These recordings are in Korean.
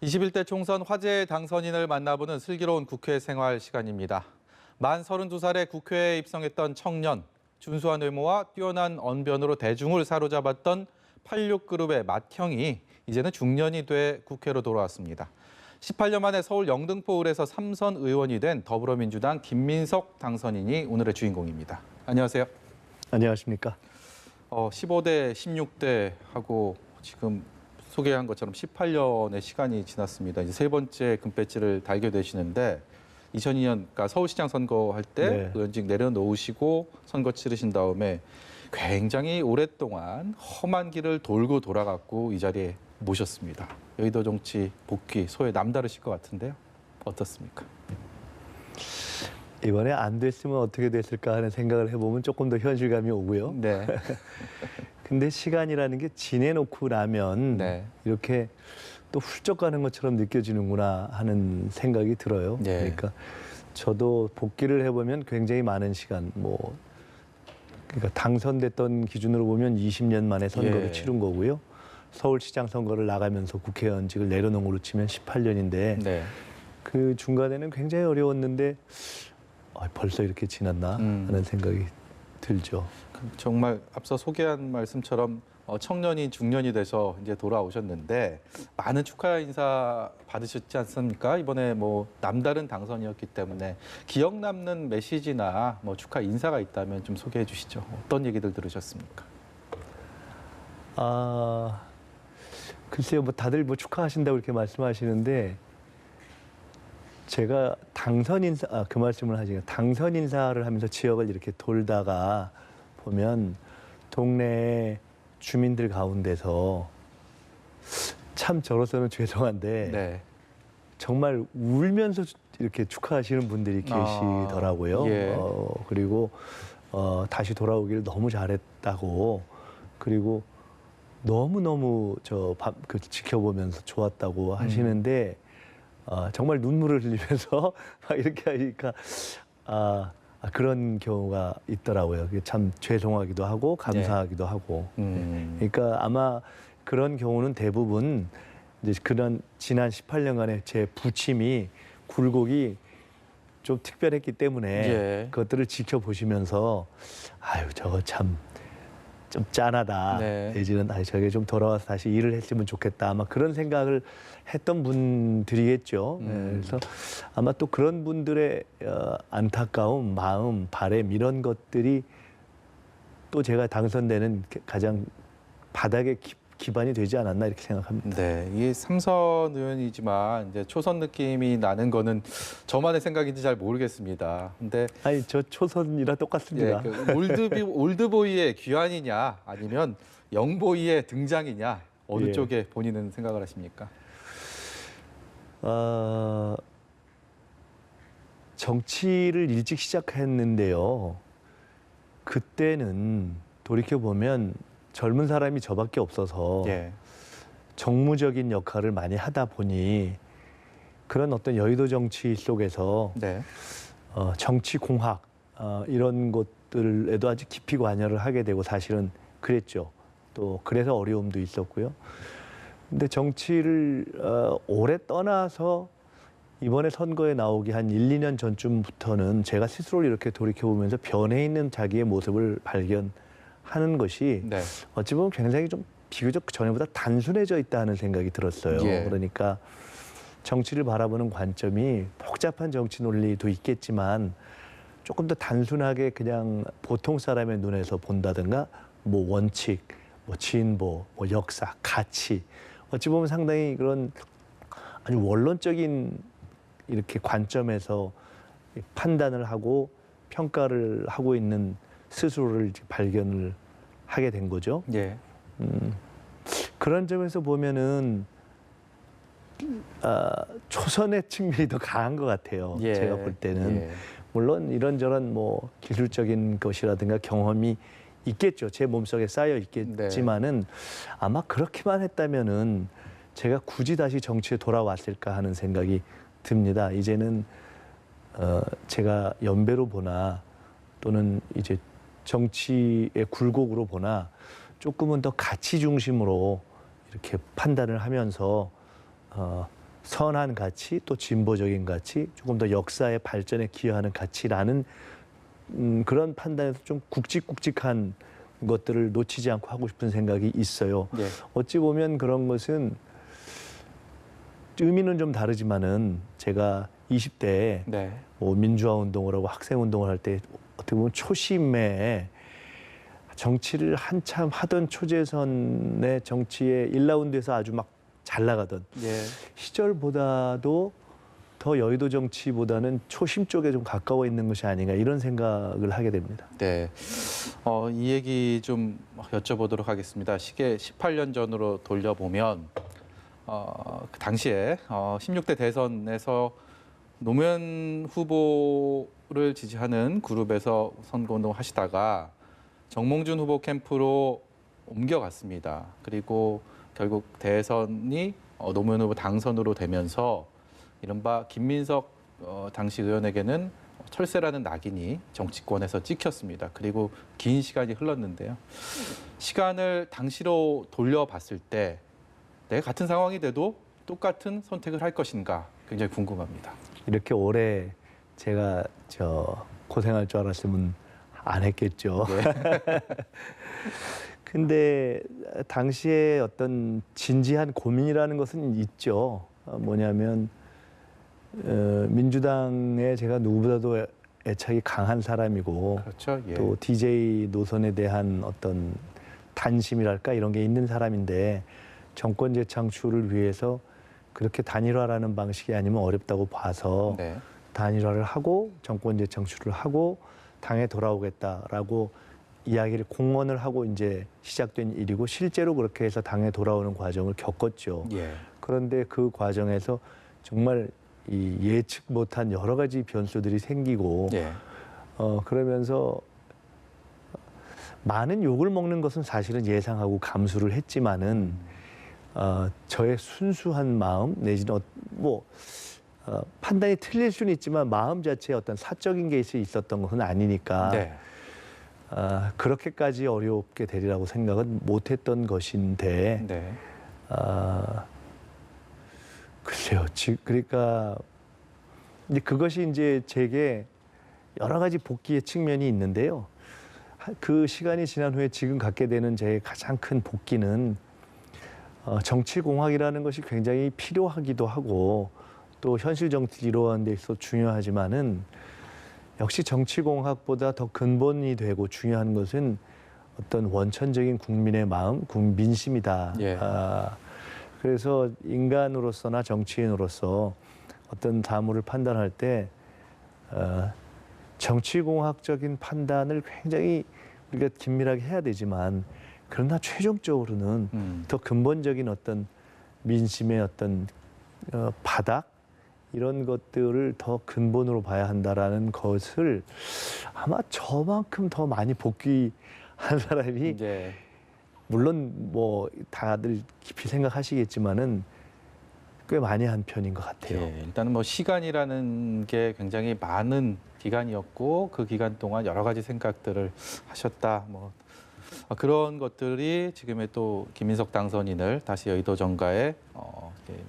21대 총선 화제의 당선인을 만나보는 슬기로운 국회 생활 시간입니다. 만 32살에 국회에 입성했던 청년, 준수한 외모와 뛰어난 언변으로 대중을 사로잡았던 86그룹의 맏형이 이제는 중년이 돼 국회로 돌아왔습니다. 18년 만에 서울 영등포을에서 3선 의원이 된 더불어민주당 김민석 당선인이 오늘의 주인공입니다. 안녕하세요. 안녕하십니까. 15대, 16대 하고 지금 소개한 것처럼 18년의 시간이 지났습니다. 이제 세 번째 금배지를 달게 되시는데 2002년 그러니까 서울시장 선거할 때 의원직 내려놓으시고 선거 치르신 다음에 굉장히 오랫동안 험한 길을 돌고 돌아갔고 이 자리에 모셨습니다. 여의도 정치 복귀 소회 남다르실 것 같은데요. 어떻습니까? 이번에 안 됐으면 어떻게 됐을까 하는 생각을 해보면 조금 더 현실감이 오고요. 네. 근데 시간이라는 게 지내놓고 나면 이렇게 또 훌쩍 가는 것처럼 느껴지는구나 하는 생각이 들어요. 그러니까 저도 복귀를 해보면 굉장히 많은 시간, 그러니까 당선됐던 기준으로 보면 20년 만에 선거를 치른 거고요. 서울시장 선거를 나가면서 국회의원직을 내려놓은 걸로 치면 18년인데 그 중간에는 굉장히 어려웠는데 벌써 이렇게 지났나 하는 생각이 들죠. 정말 앞서 소개한 말씀처럼 청년이 중년이 돼서 이제 돌아오셨는데 많은 축하 인사 받으셨지 않습니까? 이번에 남다른 당선이었기 때문에 기억 남는 메시지나 축하 인사가 있다면 좀 소개해 주시죠. 어떤 얘기들 들으셨습니까? 글쎄요, 다들 축하하신다고 이렇게 말씀하시는데 제가 당선 인사, 그 말씀을 하시니까 당선 인사를 하면서 지역을 이렇게 돌다가 보면 동네 주민들 가운데서 참 저로서는 죄송한데 정말 울면서 이렇게 축하하시는 분들이 계시더라고요. 그리고 다시 돌아오길 너무 잘했다고, 그리고 너무너무 지켜보면서 좋았다고 하시는데 정말 눈물을 흘리면서 막 이렇게 하니까 그런 경우가 있더라고요. 참 죄송하기도 하고 감사하기도 하고. 그러니까 아마 그런 경우는 대부분 이제 그런 지난 18년간의 제 부침이 굴곡이 좀 특별했기 때문에 그것들을 지켜보시면서 저거 참 좀 짠하다. 내지는 저게 좀 돌아와서 다시 일을 했으면 좋겠다. 아마 그런 생각을 했던 분들이겠죠. 그래서 아마 또 그런 분들의 안타까움, 마음, 바램 이런 것들이 또 제가 당선되는 가장 바닥의 기반이 되지 않았나 이렇게 생각합니다. 네, 이게 3선 의원이지만 이제 초선 느낌이 나는 거는 저만의 생각인지 잘 모르겠습니다. 근데 저 초선이라 똑같습니다. 올드보이의 귀환이냐 아니면 영보이의 등장이냐 어느 쪽에 본인은 생각을 하십니까? 정치를 일찍 시작했는데요. 그때는 돌이켜 보면 젊은 사람이 저밖에 없어서 정무적인 역할을 많이 하다 보니 그런 어떤 여의도 정치 속에서 정치 공학 이런 것들에도 아주 깊이 관여를 하게 되고 사실은 그랬죠. 또 그래서 어려움도 있었고요. 근데 정치를 오래 떠나서 이번에 선거에 나오기 한 1, 2년 전쯤부터는 제가 스스로를 이렇게 돌이켜보면서 변해 있는 자기의 모습을 발견하는 것이 어찌 보면 굉장히 좀 비교적 전에보다 단순해져 있다 하는 생각이 들었어요. 그러니까 정치를 바라보는 관점이 복잡한 정치 논리도 있겠지만 조금 더 단순하게 그냥 보통 사람의 눈에서 본다든가 원칙, 진보, 역사, 가치 어찌 보면 상당히 그런 아주 원론적인 이렇게 관점에서 판단을 하고 평가를 하고 있는 스스로를 발견을 하게 된 거죠. 그런 점에서 보면은 초선의 측면이 더 강한 것 같아요. 제가 볼 때는 물론 이런저런 기술적인 것이라든가 경험이 있겠죠. 제 몸속에 쌓여 있겠지만은 아마 그렇게만 했다면은 제가 굳이 다시 정치에 돌아왔을까 하는 생각이 듭니다. 이제는 제가 연배로 보나 또는 이제 정치의 굴곡으로 보나 조금은 더 가치 중심으로 이렇게 판단을 하면서 선한 가치, 또 진보적인 가치, 조금 더 역사의 발전에 기여하는 가치라는 그런 판단에서 좀 굵직굵직한 것들을 놓치지 않고 하고 싶은 생각이 있어요. 네. 어찌 보면 그런 것은 의미는 좀 다르지만은 제가 20대에 네. 뭐 민주화 운동을 하고 학생 운동을 할 때 어떻게 보면 초심에 정치를 한참 하던 초재선의 정치의 1라운드에서 아주 막 잘 나가던 예. 시절보다도 더 여의도 정치보다는 초심 쪽에 좀 가까워 있는 것이 아닌가 이런 생각을 하게 됩니다. 네. 이 얘기 좀 여쭤보도록 하겠습니다. 시계 18년 전으로 돌려보면 그 당시에 16대 대선에서 노무현 후보를 지지하는 그룹에서 선거운동 하시다가 정몽준 후보 캠프로 옮겨갔습니다. 그리고 결국 대선이 노무현 후보 당선으로 되면서 이른바 김민석 당시 의원에게는 철새라는 낙인이 정치권에서 찍혔습니다. 그리고 긴 시간이 흘렀는데요. 시간을 당시로 돌려봤을 때 내가 같은 상황이 돼도 똑같은 선택을 할 것인가 굉장히 궁금합니다. 이렇게 오래 제가 고생할 줄 알았으면 안 했겠죠. 네. 근데 당시에 어떤 진지한 고민이라는 것은 있죠. 뭐냐면 민주당에 제가 누구보다도 애착이 강한 사람이고 그렇죠. 예. 또 DJ 노선에 대한 어떤 단심이랄까 이런 게 있는 사람인데 정권 재창출을 위해서 그렇게 단일화라는 방식이 아니면 어렵다고 봐서 네. 단일화를 하고 정권 재창출을 하고 당에 돌아오겠다라고 이야기를 공언을 하고 이제 시작된 일이고 실제로 그렇게 해서 당에 돌아오는 과정을 겪었죠. 예. 그런데 그 과정에서 정말 이 예측 못한 여러 가지 변수들이 생기고 예. 그러면서 많은 욕을 먹는 것은 사실은 예상하고 감수를 했지만은 저의 순수한 마음 내지는 판단이 틀릴 수는 있지만 마음 자체에 어떤 사적인 게 있었던 것은 아니니까 네. 그렇게까지 어렵게 되리라고 생각은 못했던 것인데 네. 글쎄요. 그러니까 이제 그것이 이제 제게 여러 가지 복귀의 측면이 있는데요. 그 시간이 지난 후에 지금 갖게 되는 제 가장 큰 복귀는 정치공학이라는 것이 굉장히 필요하기도 하고 또 현실 정치를 이루어가는 데 있어서 중요하지만은 역시 정치공학보다 더 근본이 되고 중요한 것은 어떤 원천적인 국민의 마음, 민심이다. 예. 그래서 인간으로서나 정치인으로서 어떤 사물을 판단할 때 정치공학적인 판단을 굉장히 우리가 긴밀하게 해야 되지만 그러나 최종적으로는 더 근본적인 어떤 민심의 어떤 바닥 이런 것들을 더 근본으로 봐야 한다라는 것을 아마 저만큼 더 많이 복귀한 사람이 네. 물론 뭐 다들 깊이 생각하시겠지만은 꽤 많이 한 편인 것 같아요. 예, 일단은 뭐 시간이라는 게 굉장히 많은 기간이었고 그 기간 동안 여러 가지 생각들을 하셨다. 뭐 그런 것들이 지금의 또 김민석 당선인을 다시 여의도 정가에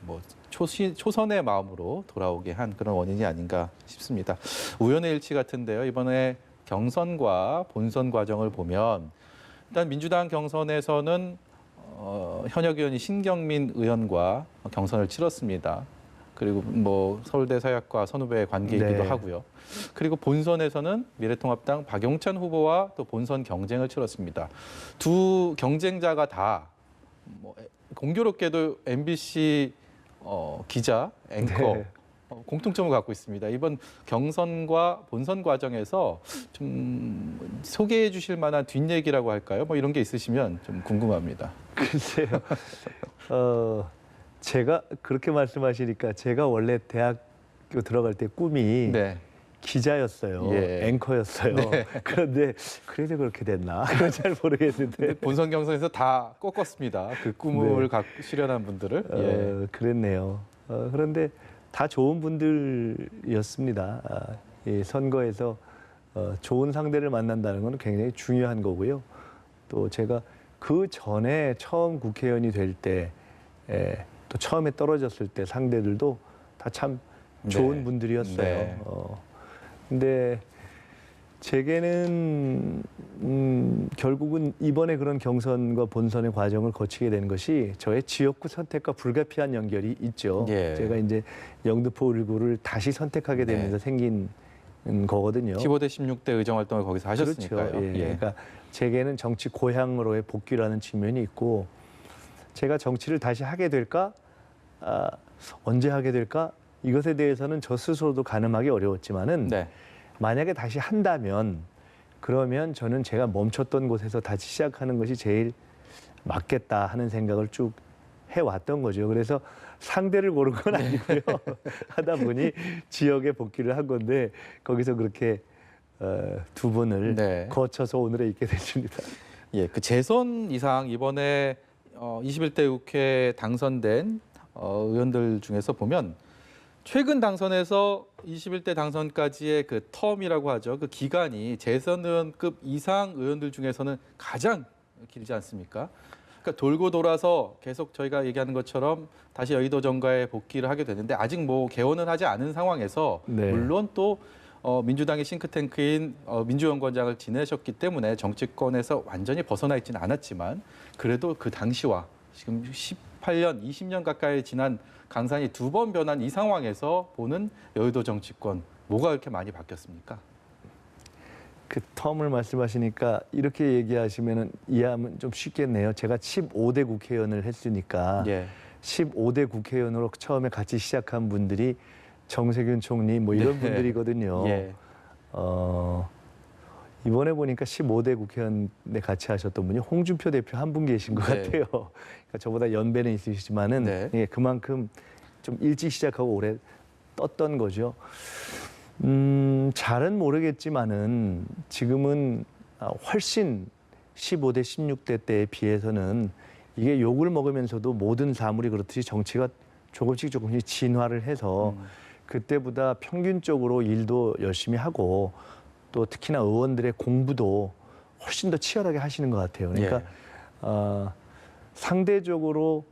뭐 초선의 마음으로 돌아오게 한 그런 원인이 아닌가 싶습니다. 우연의 일치 같은데요. 이번에 경선과 본선 과정을 보면 일단 민주당 경선에서는 현역 의원이 신경민 의원과 경선을 치렀습니다. 그리고 뭐 서울대 사학과 선후배 관계이기도 네. 하고요. 그리고 본선에서는 미래통합당 박용찬 후보와 또 본선 경쟁을 치렀습니다. 두 경쟁자가 다 뭐 공교롭게도 MBC 기자, 앵커 네. 공통점을 갖고 있습니다. 이번 경선과 본선 과정에서 좀 소개해 주실 만한 뒷얘기라고 할까요? 뭐 이런 게 있으시면 좀 궁금합니다. 글쎄요. 제가 그렇게 말씀하시니까 제가 원래 대학교 들어갈 때 꿈이 네. 기자였어요. 예. 앵커였어요. 네. 그런데 그래서 그렇게 됐나? 그건 잘 모르겠는데. 본선 경선에서 다 꺾었습니다. 그 꿈을 네. 실현한 분들을. 예. 그랬네요. 그런데 다 좋은 분들이었습니다. 이 선거에서 좋은 상대를 만난다는 건 굉장히 중요한 거고요. 또 제가 그 전에 처음 국회의원이 될 때 또 또 처음에 떨어졌을 때 상대들도 다 참 좋은 네. 분들이었어요. 네. 근데 제게는 결국은 이번에 그런 경선과 본선의 과정을 거치게 된 것이 저의 지역구 선택과 불가피한 연결이 있죠. 예. 제가 이제 영등포 1구를 다시 선택하게 되면서 네. 생긴 거거든요. 15대 16대 의정 활동을 거기서 하셨으니까요. 그렇죠. 예. 예. 그러니까 제게는 정치 고향으로의 복귀라는 측면이 있고 제가 정치를 다시 하게 될까? 언제 하게 될까? 이것에 대해서는 저 스스로도 가늠하기 어려웠지만은 네. 만약에 다시 한다면 그러면 저는 제가 멈췄던 곳에서 다시 시작하는 것이 제일 맞겠다 하는 생각을 쭉 해왔던 거죠. 그래서 상대를 고른 건 아니고요. 하다 보니 지역에 복귀를 한 건데 거기서 그렇게 두 분을 네. 거쳐서 오늘에 있게 됐습니다. 예, 그 재선 이상 이번에 21대 국회에 당선된 의원들 중에서 보면 최근 당선에서 21대 당선까지의 그 텀이라고 하죠. 그 기간이 재선 의원급 이상 의원들 중에서는 가장 길지 않습니까? 그러니까 돌고 돌아서 계속 저희가 얘기하는 것처럼 다시 여의도 정가에 복귀를 하게 되는데 아직 뭐 개원은 하지 않은 상황에서 네. 물론 또 민주당의 싱크탱크인 민주연구원장을 지내셨기 때문에 정치권에서 완전히 벗어나 있지는 않았지만 그래도 그 당시와 지금 18년, 20년 가까이 지난 강산이 두 번 변한 이 상황에서 보는 여의도 정치권 뭐가 이렇게 많이 바뀌었습니까? 그 텀을 말씀하시니까 이렇게 얘기하시면은 이해하면 좀 쉽겠네요. 제가 15대 국회의원을 했으니까 예. 15대 국회의원으로 처음에 같이 시작한 분들이 정세균 총리 뭐 이런 네. 분들이거든요. 예. 이번에 보니까 15대 국회의원에 같이 하셨던 분이 홍준표 대표 한 분 계신 것 네. 같아요. 그러니까 저보다 연배는 있으시지만은 네. 예, 그만큼 좀 일찍 시작하고 오래 떴던 거죠. 잘은 모르겠지만은 지금은 훨씬 15대 16대 때에 비해서는 이게 욕을 먹으면서도 모든 사물이 그렇듯이 정치가 조금씩 진화를 해서 그때보다 평균적으로 일도 열심히 하고 또 특히나 의원들의 공부도 훨씬 더 치열하게 하시는 것 같아요. 그러니까 상대적으로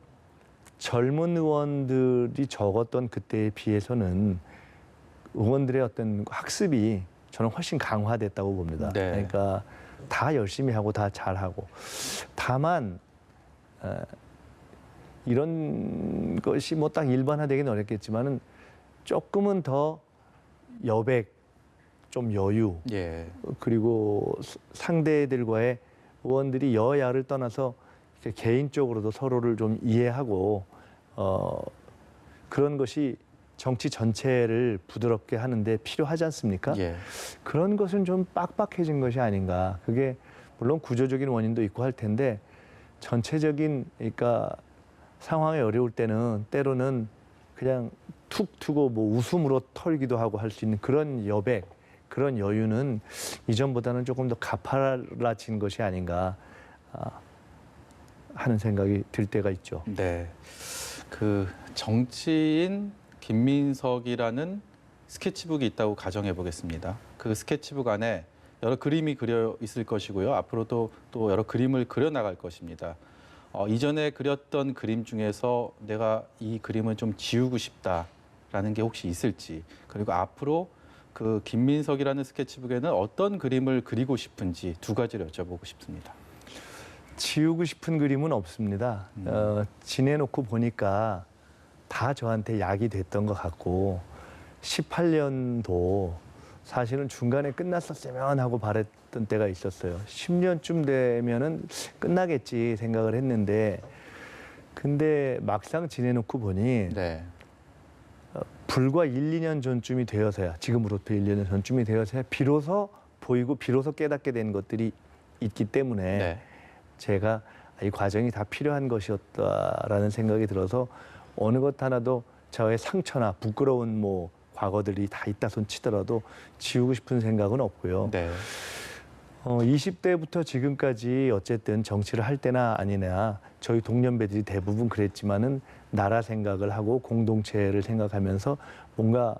젊은 의원들이 적었던 그때에 비해서는 의원들의 어떤 학습이 저는 훨씬 강화됐다고 봅니다. 네. 그러니까 다 열심히 하고 다 잘하고 다만 이런 것이 뭐 딱 일반화되기는 어렵겠지만은 조금은 더 여백, 좀 여유, 예. 그리고 상대들과의 의원들이 여야를 떠나서 이렇게 개인적으로도 서로를 좀 이해하고 그런 것이 정치 전체를 부드럽게 하는데 필요하지 않습니까? 예. 그런 것은 좀 빡빡해진 것이 아닌가. 그게 물론 구조적인 원인도 있고 할 텐데 전체적인 그러니까 상황이 어려울 때는 때로는 그냥 툭 트고 뭐 웃음으로 털기도 하고 할 수 있는 그런 여백, 그런 여유는 이전보다는 조금 더 가파라진 것이 아닌가 하는 생각이 들 때가 있죠. 네. 그 정치인 김민석이라는 스케치북이 있다고 가정해 보겠습니다. 그 스케치북 안에 여러 그림이 그려 있을 것이고요. 앞으로도 또 여러 그림을 그려 나갈 것입니다. 이전에 그렸던 그림 중에서 내가 이 그림을 좀 지우고 싶다라는 게 혹시 있을지, 그리고 앞으로 그 김민석이라는 스케치북에는 어떤 그림을 그리고 싶은지 두 가지를 여쭤보고 싶습니다. 지우고 싶은 그림은 없습니다. 지내놓고 보니까 다 저한테 약이 됐던 것 같고 18년도 사실은 중간에 끝났었으면 하고 바랬던 때가 있었어요. 10년쯤 되면은 끝나겠지 생각을 했는데 근데 막상 지내놓고 보니 네. 불과 1, 2년 전쯤이 되어서야 지금으로부터 1, 2년 전쯤이 되어서야 비로소 보이고 비로소 깨닫게 된 것들이 있기 때문에 네. 제가 이 과정이 다 필요한 것이었다라는 생각이 들어서 어느 것 하나도 저의 상처나 부끄러운 뭐 과거들이 다 있다 손 치더라도 지우고 싶은 생각은 없고요. 네. 20대부터 지금까지 어쨌든 정치를 할 때나 아니나 저희 동년배들이 대부분 그랬지만은 나라 생각을 하고 공동체를 생각하면서 뭔가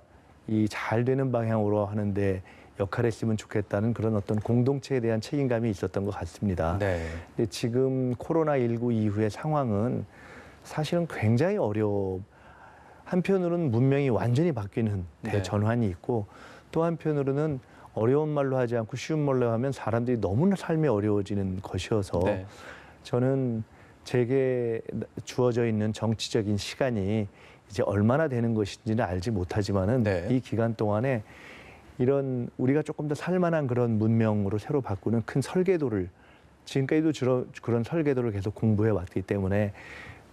이 잘 되는 방향으로 하는데 역할을 했으면 좋겠다는 그런 어떤 공동체에 대한 책임감이 있었던 것 같습니다. 네. 근데 지금 코로나19 이후의 상황은 사실은 굉장히 한편으로는 문명이 완전히 바뀌는 네. 전환이 있고 또 한편으로는 어려운 말로 하지 않고 쉬운 말로 하면 사람들이 너무나 삶이 어려워지는 것이어서 네. 저는 제게 주어져 있는 정치적인 시간이 이제 얼마나 되는 것인지는 알지 못하지만은 네. 이 기간 동안에 이런 우리가 조금 더 살만한 그런 문명으로 새로 바꾸는 큰 설계도를 지금까지도 그런 설계도를 계속 공부해 왔기 때문에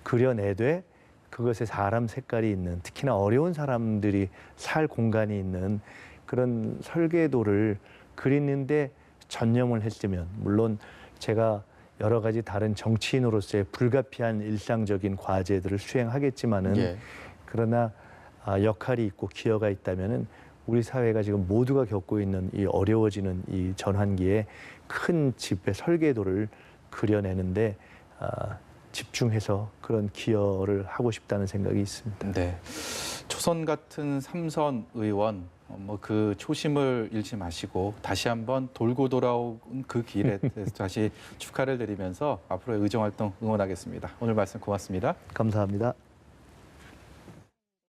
그려내되 그것에 사람 색깔이 있는 특히나 어려운 사람들이 살 공간이 있는 그런 설계도를 그리는데 전념을 했으면 물론 제가 여러 가지 다른 정치인으로서의 불가피한 일상적인 과제들을 수행하겠지만은 예. 그러나 역할이 있고 기여가 있다면은 우리 사회가 지금 모두가 겪고 있는 이 어려워지는 이 전환기에 큰 집의 설계도를 그려내는데 집중해서 그런 기여를 하고 싶다는 생각이 있습니다. 네. 초선 같은 삼선 의원 그 초심을 잃지 마시고 다시 한번 돌고 돌아온 그 길에 다시 축하를 드리면서 앞으로의 의정 활동 응원하겠습니다. 오늘 말씀 고맙습니다. 감사합니다.